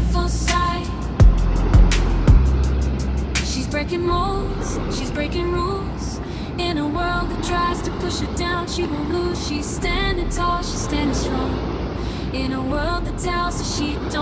beautiful sight. She's breaking molds, she's breaking rules. In a world that tries to push her down, she won't lose. She's standing tall, she's standing strong. In a world that tells her she don't